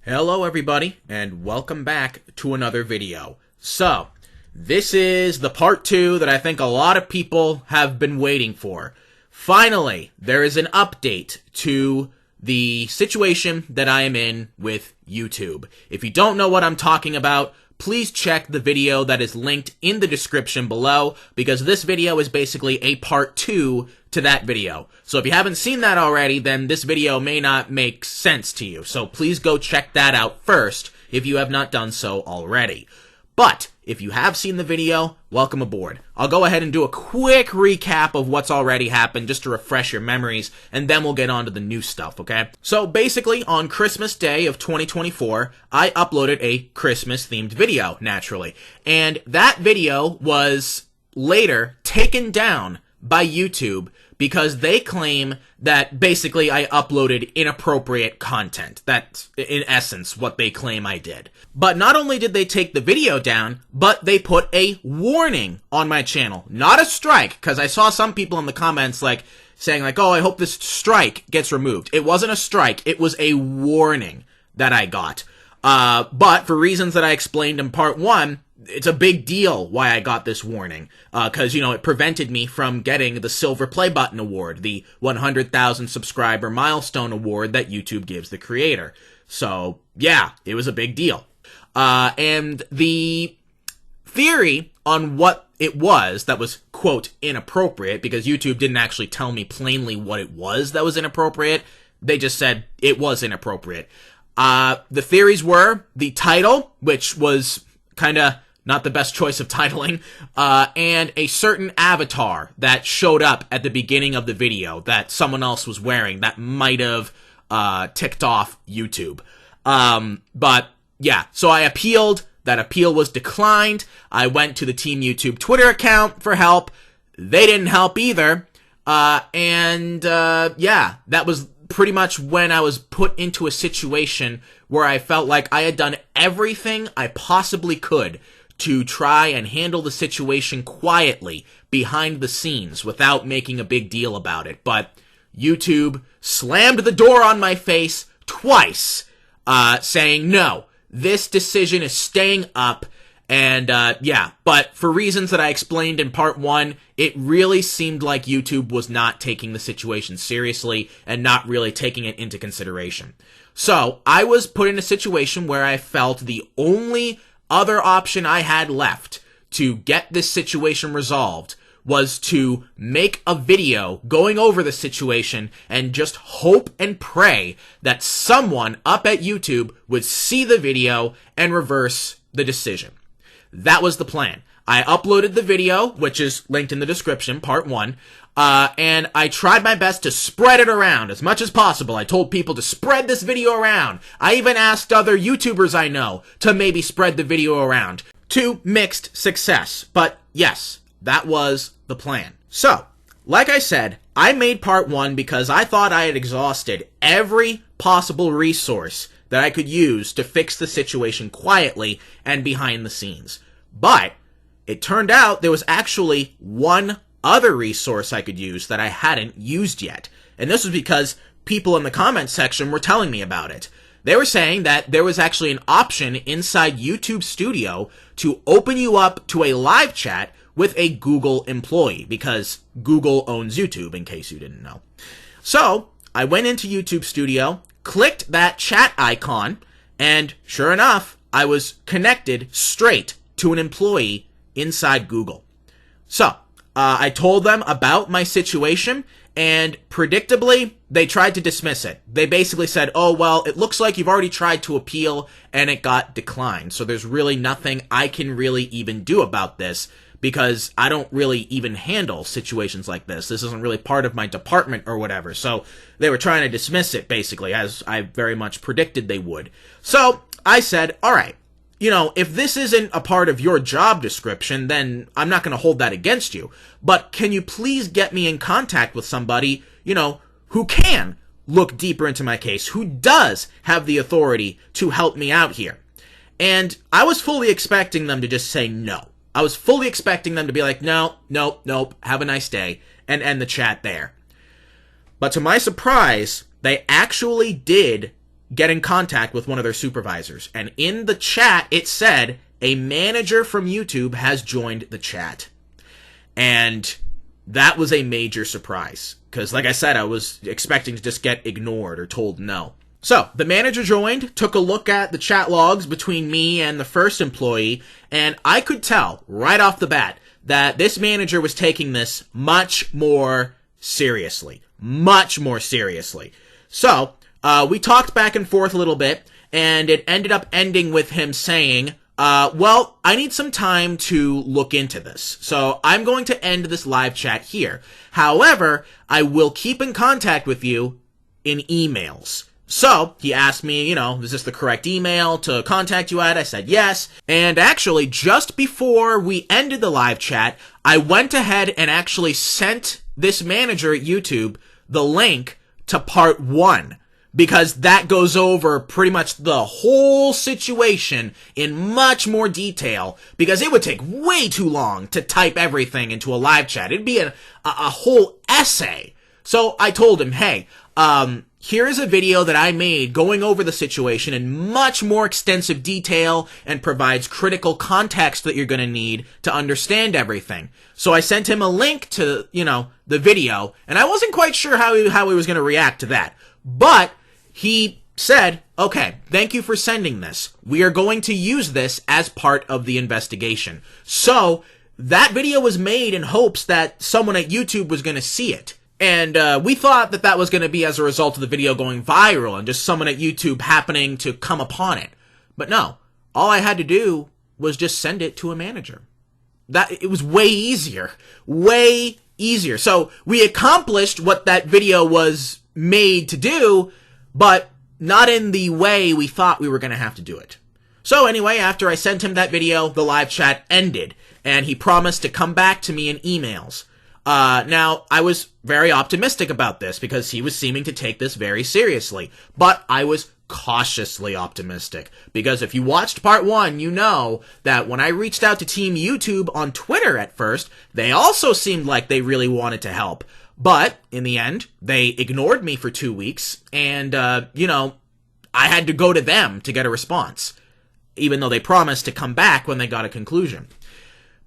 Hello everybody, and welcome back to another video. So, this is the part 2 that I think a lot of people have been waiting for. Finally, there is an update to the situation that I am in with YouTube. If you don't know what I'm talking about, please check the video that is linked in the description below, because this video is basically a part 2 to that video. So if you haven't seen that already, then this video may not make sense to you. So please go check that out first if you have not done so already. But if you have seen the video, welcome aboard. I'll go ahead and do a quick recap of what's already happened just to refresh your memories, and then we'll get on to the new stuff, okay? So basically, on Christmas Day of 2024, I uploaded a Christmas-themed video, naturally. And that video was later taken down by YouTube because they claim that basically I uploaded inappropriate content. That's, in essence, what they claim I did. But not only did they take the video down, but they put a warning on my channel. Not a strike, because I saw some people in the comments saying oh, I hope this strike gets removed. It wasn't a strike, it was a warning that I got. But for reasons that I explained in part 1, it's a big deal why I got this warning, because, it prevented me from getting the Silver Play Button Award, the 100,000 subscriber milestone award that YouTube gives the creator. So, yeah, it was a big deal. And the theory on what it was that was, quote, inappropriate, because YouTube didn't actually tell me plainly what it was that was inappropriate, they just said it was inappropriate. The theories were the title, which was kinda not the best choice of titling, and a certain avatar that showed up at the beginning of the video that someone else was wearing that might have ticked off YouTube. But yeah, so I appealed. That appeal was declined. I went to the Team YouTube Twitter account for help. They didn't help either. Yeah, that was pretty much when I was put into a situation where I felt like I had done everything I possibly could to try and handle the situation quietly behind the scenes without making a big deal about it. But YouTube slammed the door on my face twice, saying, no, this decision is staying up. And, yeah, but for reasons that I explained in part 1, it really seemed like YouTube was not taking the situation seriously and not really taking it into consideration. So, I was put in a situation where I felt the only other option I had left to get this situation resolved was to make a video going over the situation and just hope and pray that someone up at YouTube would see the video and reverse the decision. That was the plan. I uploaded the video, which is linked in the description, part 1, and I tried my best to spread it around as much as possible. I told people to spread this video around. I even asked other YouTubers I know to maybe spread the video around. To mixed success. But yes, that was the plan. So, like I said, I made part 1 because I thought I had exhausted every possible resource that I could use to fix the situation quietly and behind the scenes. But it turned out there was actually one other resource I could use that I hadn't used yet. And this was because people in the comments section were telling me about it. They were saying that there was actually an option inside YouTube Studio to open you up to a live chat with a Google employee, because Google owns YouTube, in case you didn't know. So, I went into YouTube Studio, clicked that chat icon, and sure enough, I was connected straight to an employee inside Google. So, I told them about my situation, and predictably, they tried to dismiss it. They basically said, oh, well, it looks like you've already tried to appeal, and it got declined, so there's really nothing I can really even do about this, because I don't really even handle situations like this. This isn't really part of my department or whatever. So they were trying to dismiss it, basically, as I very much predicted they would. So I said, all right, if this isn't a part of your job description, then I'm not going to hold that against you. But can you please get me in contact with somebody, who can look deeper into my case, who does have the authority to help me out here? And I was fully expecting them to just say no. I was fully expecting them to be like, no, nope, nope, have a nice day, and end the chat there. But to my surprise, they actually did get in contact with one of their supervisors. And in the chat, it said, a manager from YouTube has joined the chat. And that was a major surprise. Because, like I said, I was expecting to just get ignored or told no. So, the manager joined, took a look at the chat logs between me and the first employee, and I could tell right off the bat that this manager was taking this much more seriously. Much more seriously. So, we talked back and forth a little bit, and it ended up ending with him saying, well, I need some time to look into this, so I'm going to end this live chat here. However, I will keep in contact with you in emails. So, he asked me, is this the correct email to contact you at? I said yes. And actually, just before we ended the live chat, I went ahead and actually sent this manager at YouTube the link to part 1. Because that goes over pretty much the whole situation in much more detail. Because it would take way too long to type everything into a live chat. It'd be a whole essay. So I told him, hey, here is a video that I made going over the situation in much more extensive detail and provides critical context that you're going to need to understand everything. So I sent him a link to, the video, and I wasn't quite sure how he was going to react to that. But he said, okay, thank you for sending this. We are going to use this as part of the investigation. So that video was made in hopes that someone at YouTube was going to see it. And we thought that that was going to be as a result of the video going viral and just someone at YouTube happening to come upon it. But no, all I had to do was just send it to a manager. It was way easier. Way easier. So we accomplished what that video was made to do, but not in the way we thought we were going to have to do it. So anyway, after I sent him that video, the live chat ended, and he promised to come back to me in emails. Now, I was very optimistic about this because he was seeming to take this very seriously, but I was cautiously optimistic because if you watched part 1, you know that when I reached out to Team YouTube on Twitter at first, they also seemed like they really wanted to help. But in the end, they ignored me for 2 weeks and, I had to go to them to get a response, even though they promised to come back when they got a conclusion.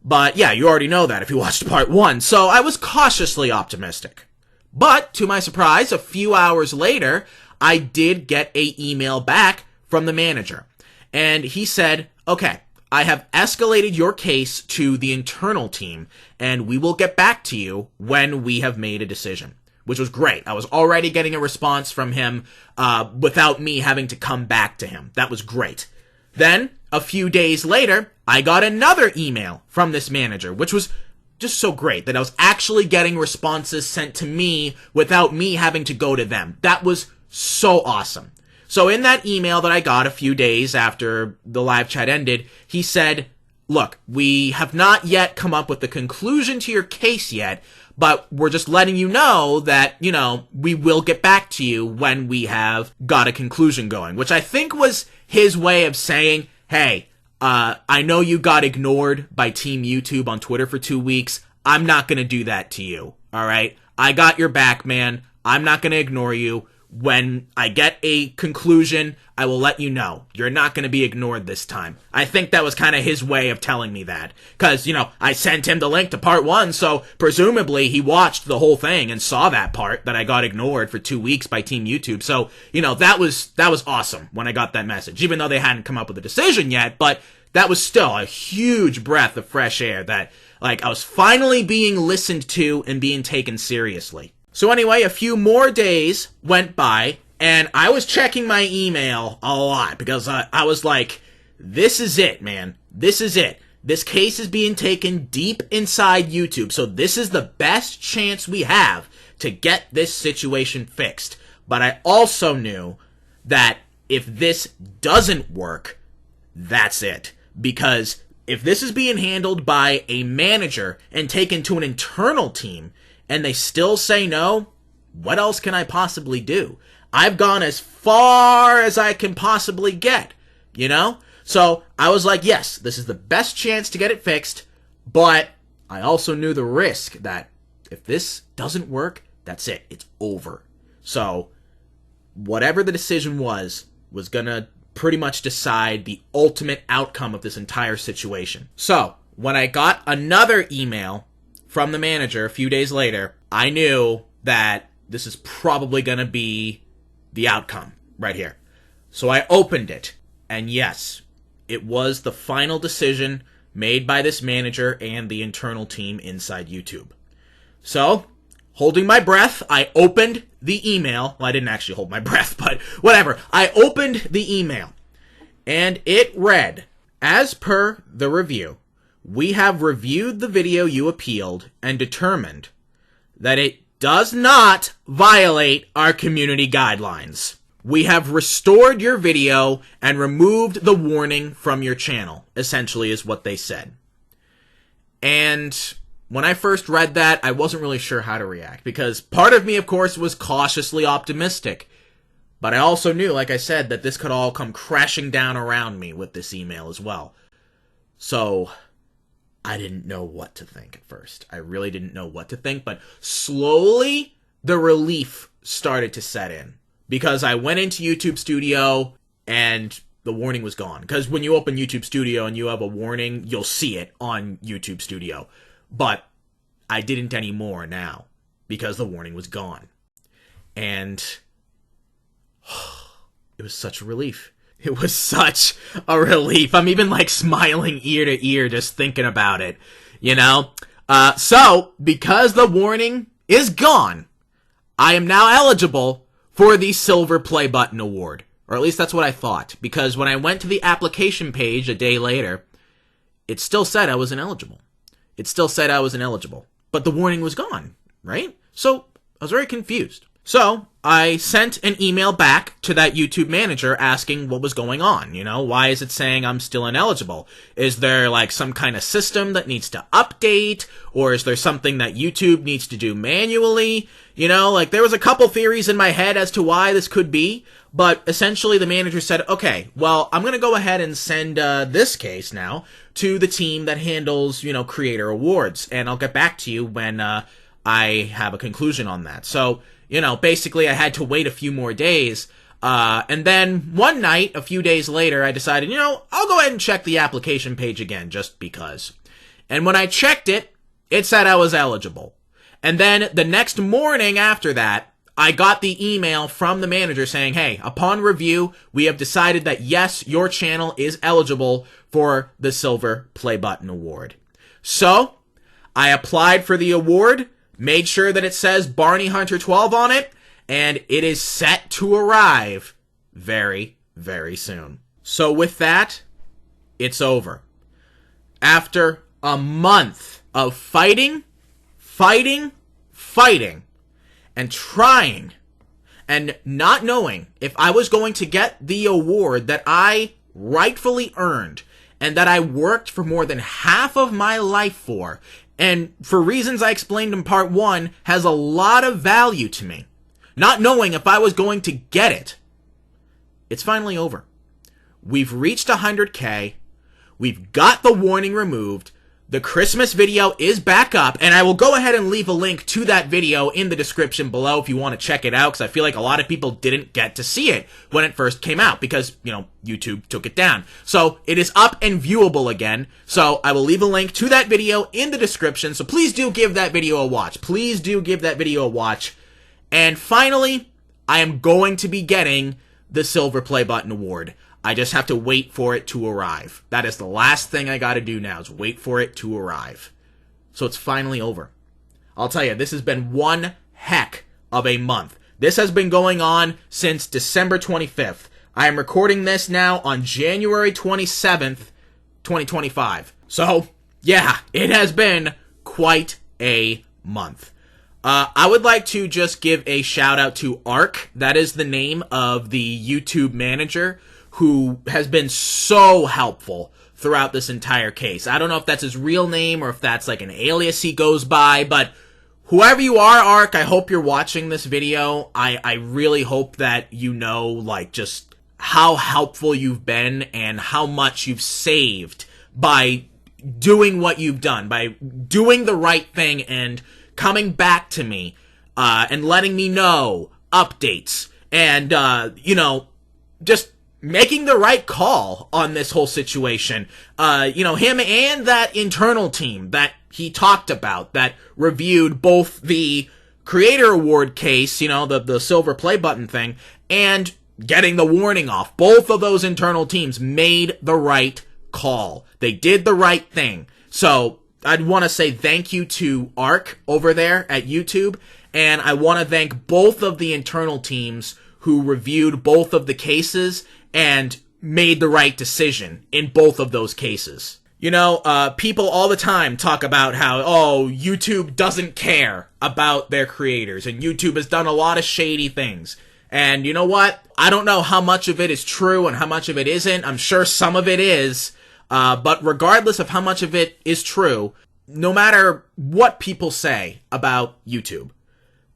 But yeah, you already know that if you watched part 1, so I was cautiously optimistic. But, to my surprise, a few hours later, I did get an email back from the manager. And he said, okay, I have escalated your case to the internal team, and we will get back to you when we have made a decision. Which was great. I was already getting a response from him without me having to come back to him. That was great. Then, a few days later, I got another email from this manager, which was just so great that I was actually getting responses sent to me without me having to go to them. That was so awesome. So in that email that I got a few days after the live chat ended, he said, look, we have not yet come up with the conclusion to your case yet, but we're just letting you know that, we will get back to you when we have got a conclusion going, which I think was his way of saying, hey, I know you got ignored by Team YouTube on Twitter for 2 weeks. I'm not going to do that to you, all right? I got your back, man. I'm not going to ignore you. When I get a conclusion, I will let you know. You're not going to be ignored this time. I think that was kind of his way of telling me that. Because, I sent him the link to part 1, so presumably he watched the whole thing and saw that part that I got ignored for 2 weeks by Team YouTube. So, that was awesome when I got that message. Even though they hadn't come up with a decision yet, but that was still a huge breath of fresh air that, I was finally being listened to and being taken seriously. So anyway, a few more days went by, and I was checking my email a lot, because I was like, this is it, man. This is it. This case is being taken deep inside YouTube, so this is the best chance we have to get this situation fixed. But I also knew that if this doesn't work, that's it. Because if this is being handled by a manager and taken to an internal team, and they still say no, what else can I possibly do? I've gone as far as I can possibly get, So I was like, yes, this is the best chance to get it fixed, but I also knew the risk that if this doesn't work, that's it. It's over. So whatever the decision was, was gonna pretty much decide the ultimate outcome of this entire situation. So, when I got another email from the manager a few days later, I knew that this is probably gonna be the outcome right here. So I opened it, and yes, it was the final decision made by this manager and the internal team inside YouTube. So, holding my breath, I opened the email. Well, I didn't actually hold my breath, but whatever. I opened the email, and it read, "As per the review, we have reviewed the video you appealed and determined that it does not violate our community guidelines. We have restored your video and removed the warning from your channel," essentially is what they said. And when I first read that, I wasn't really sure how to react, because part of me, of course, was cautiously optimistic. But I also knew, like I said, that this could all come crashing down around me with this email as well. So I didn't know what to think at first. I really didn't know what to think, but slowly the relief started to set in. Because I went into YouTube Studio and the warning was gone. Because when you open YouTube Studio and you have a warning, you'll see it on YouTube Studio. But I didn't anymore now because the warning was gone. And it was such a relief. It was such a relief. I'm even like smiling ear to ear just thinking about it, you know? So, because the warning is gone, I am now eligible for the Silver Play Button Award. Or at least that's what I thought. Because when I went to the application page a day later, it still said I was ineligible. It still said I was ineligible. But the warning was gone, right? So, I was very confused. So, I sent an email back to that YouTube manager asking what was going on. You know, why is it saying I'm still ineligible? Is there like some kind of system that needs to update? Or is there something that YouTube needs to do manually? You know, like there was a couple theories in my head as to why this could be. But essentially the manager said, okay, well, I'm going to go ahead and send this case now to the team that handles, you know, creator awards. And I'll get back to you when I have a conclusion on that. So, you know, basically I had to wait a few more days. And then one night, a few days later, I decided, you know, I'll go ahead and check the application page again, just because. And when I checked it, it said I was eligible. And then the next morning after that, I got the email from the manager saying, hey, upon review, we have decided that yes, your channel is eligible for the Silver Play Button Award. So, I applied for the award, made sure that it says Barney Hunter 12 on it, and it is set to arrive very, very soon. So with that, it's over. After a month of fighting, and trying, and not knowing if I was going to get the award that I rightfully earned, and that I worked for more than half of my life for, and for reasons I explained in part 1, has a lot of value to me. Not knowing if I was going to get it. It's finally over. We've reached 100K. We've got the warning removed. The Christmas video is back up, and I will go ahead and leave a link to that video in the description below if you want to check it out, because I feel like a lot of people didn't get to see it when it first came out, because, you know, YouTube took it down. So, it is up and viewable again, so I will leave a link to that video in the description, so please do give that video a watch. Please do give that video a watch. And finally, I am going to be getting the Silver Play Button Award. I just have to wait for it to arrive. That is the last thing I gotta do now, is wait for it to arrive. So it's finally over. I'll tell you, this has been one heck of a month. This has been going on since December 25th. I am recording this now on January 27th, 2025. So, yeah, it has been quite a month. I would like to just give a shout out to Ark. That is the name of the YouTube manager who has been so helpful throughout this entire case. I don't know if that's his real name or if that's like an alias he goes by, but whoever you are, Ark, I hope you're watching this video. I really hope that you know, like, just how helpful you've been and how much you've saved by doing what you've done, by doing the right thing and coming back to me, and letting me know updates and, you know, just making the right call on this whole situation. Him and that internal team that he talked about that reviewed both the Creator Award case, the silver play button thing, and getting the warning off. Both of those internal teams made the right call. They did the right thing. So I'd want to say thank you to Ark over there at YouTube, and I want to thank both of the internal teams who reviewed both of the cases and made the right decision in both of those cases. People all the time talk about how, YouTube doesn't care about their creators, and YouTube has done a lot of shady things. And you know what? I don't know how much of it is true and how much of it isn't. I'm sure some of it is. But regardless of how much of it is true, no matter what people say about YouTube,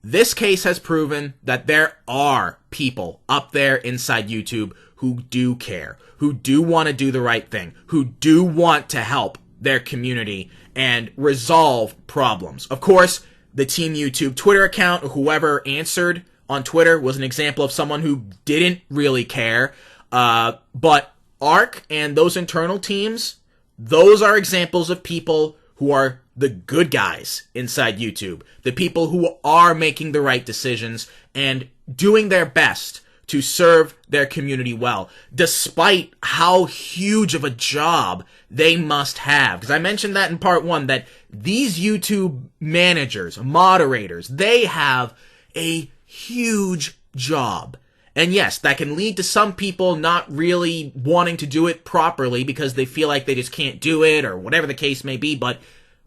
this case has proven that there are people up there inside YouTube who do care, who do want to do the right thing, who do want to help their community and resolve problems. Of course, the Team YouTube Twitter account, or whoever answered on Twitter, was an example of someone who didn't really care. But Ark and those internal teams, those are examples of people who are the good guys inside YouTube. The people who are making the right decisions and doing their best to serve their community well, despite how huge of a job they must have. Because I mentioned that in part one, that these YouTube managers, moderators, they have a huge job. And yes, that can lead to some people not really wanting to do it properly because they feel like they just can't do it or whatever the case may be. But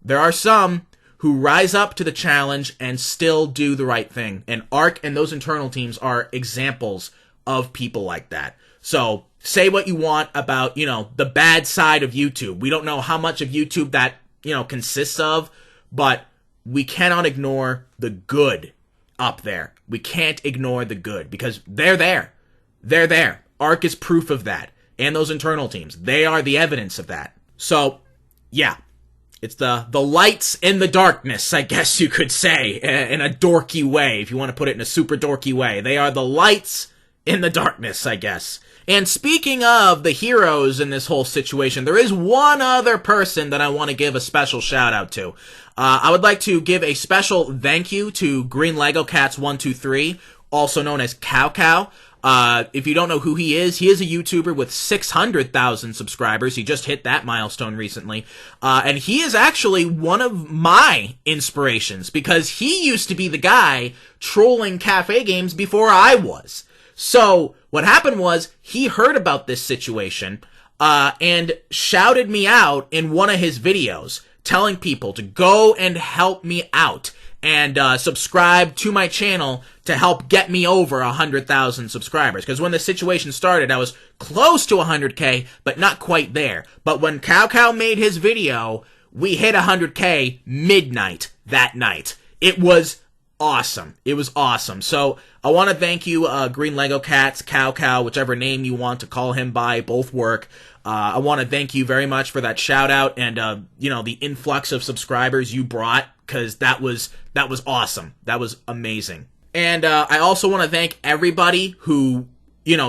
there are some who rise up to the challenge and still do the right thing. And Ark and those internal teams are examples of people like that. So say what you want about, the bad side of YouTube. We don't know how much of YouTube that, consists of, but we cannot ignore the good up there. We can't ignore the good because they're there. They're there. Ark is proof of that. And those internal teams, they are the evidence of that. So, yeah. It's the lights in the darkness, I guess you could say, in a dorky way, if you want to put it in a super dorky way. They are the lights in the darkness, I guess. And speaking of the heroes in this whole situation, there is one other person that I want to give a special shout out to. I would like to give a special thank you to Green Lego Cats 123, also known as Cow Cow. If you don't know who he is a YouTuber with 600,000 subscribers. He just hit that milestone recently. And he is actually one of my inspirations because he used to be the guy trolling cafe games before I was. So what happened was he heard about this situation, and shouted me out in one of his videos, telling people to go and help me out and subscribe to my channel to help get me over 100,000 subscribers. Because when the situation started, I was close to 100K, but not quite there. But when Cow Cow made his video, we hit 100K midnight that night. It was awesome. It was awesome. So I want to thank you, Green Lego Cats, Cow Cow, whichever name you want to call him by, both work. I want to thank you very much for that shout out and, the influx of subscribers you brought, because that was awesome. That was amazing. And I also want to thank everybody who,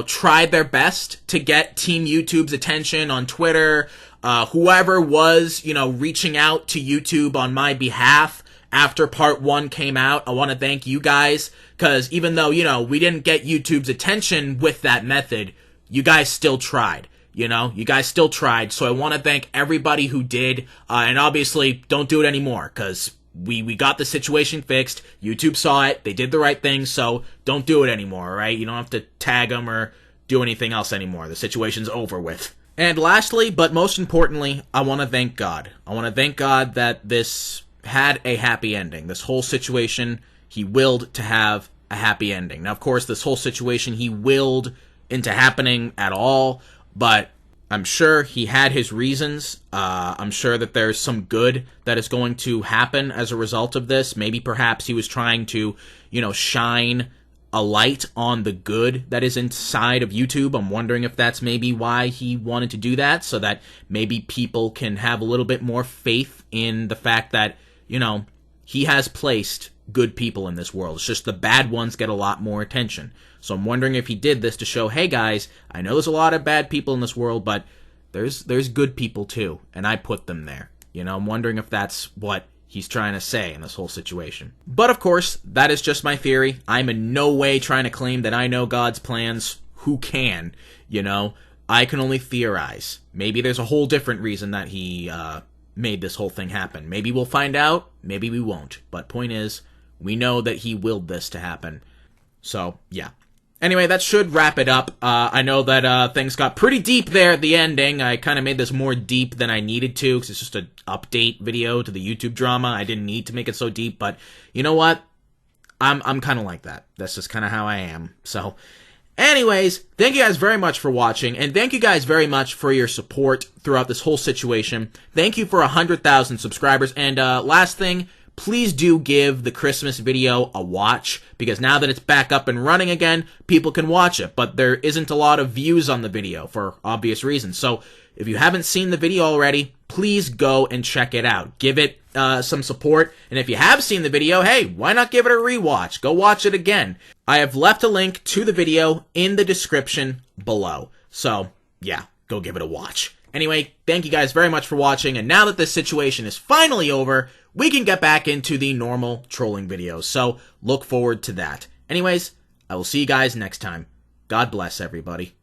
tried their best to get Team YouTube's attention on Twitter, whoever was, reaching out to YouTube on my behalf after part one came out. I want to thank you guys, because even though, we didn't get YouTube's attention with that method, you guys still tried. You guys still tried, so I want to thank everybody who did, and obviously, don't do it anymore, because we got the situation fixed, YouTube saw it, they did the right thing, so don't do it anymore, alright? You don't have to tag them or do anything else anymore. The situation's over with. And lastly, but most importantly, I want to thank God. I want to thank God that this had a happy ending. This whole situation, He willed to have a happy ending. Now, of course, this whole situation He willed into happening at all, but I'm sure He had His reasons. I'm sure that there's some good that is going to happen as a result of this. Maybe perhaps He was trying to, shine a light on the good that is inside of YouTube. I'm wondering if that's maybe why He wanted to do that, so that maybe people can have a little bit more faith in the fact that, He has placed good people in this world. It's just the bad ones get a lot more attention. So I'm wondering if he did this to show, hey guys, I know there's a lot of bad people in this world, but there's good people too, and I put them there. You know, I'm wondering if that's what he's trying to say in this whole situation. But of course, that is just my theory. I'm in no way trying to claim that I know God's plans. Who can? You know, I can only theorize. Maybe there's a whole different reason that he made this whole thing happen. Maybe we'll find out, maybe we won't. But point is, we know that he willed this to happen. So, yeah. Anyway, that should wrap it up. I know that things got pretty deep there at the ending. I kind of made this more deep than I needed to, because it's just an update video to the YouTube drama. I didn't need to make it so deep, but you know what? I'm kind of like that. That's just kind of how I am. So, anyways, thank you guys very much for watching, and thank you guys very much for your support throughout this whole situation. Thank you for 100,000 subscribers, and last thing, please do give the Christmas video a watch, because now that it's back up and running again, people can watch it, but there isn't a lot of views on the video for obvious reasons. So if you haven't seen the video already, please go and check it out. Give it some support, and if you have seen the video, hey, why not give it a rewatch? Go watch it again. I have left a link to the video in the description below. So, yeah, go give it a watch. Anyway, thank you guys very much for watching, and now that this situation is finally over, we can get back into the normal trolling videos, so look forward to that. Anyways, I will see you guys next time. God bless everybody.